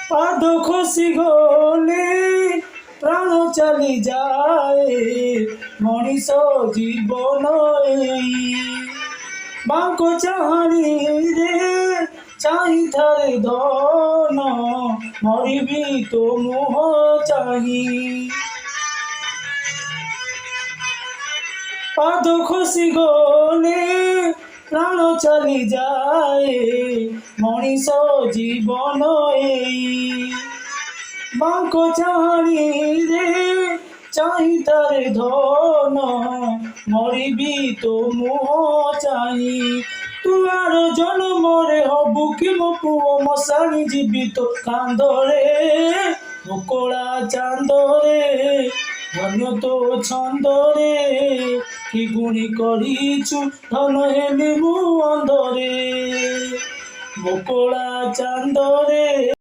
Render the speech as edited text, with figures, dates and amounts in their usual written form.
পাদ খসি গলে প্রাণ চালি যায় মଣିষ জীবন বাঙ্ক চাহানি রে চাহিথারে ধন মরিবি তো মোহ চাহি পাদ খসি গলে প্রাণ চালি যায় মଣିষ জীবন বাঙ্ক চাহানি রে চাহিতারে ধন মরিবি তো মোহ চাহি তুয়ার জন্মরে হবু কি মো পুଅ মশাଣି জীবিত কান্দরে মোকଳା চান্দরে ধন্য তো ছন্দরে কি গুণি କରିଛୁ ଧନ ହେଲି ମୁଁ ଅନ୍ଧରେ ମୋକଳା ଚାନ୍ଦରେ।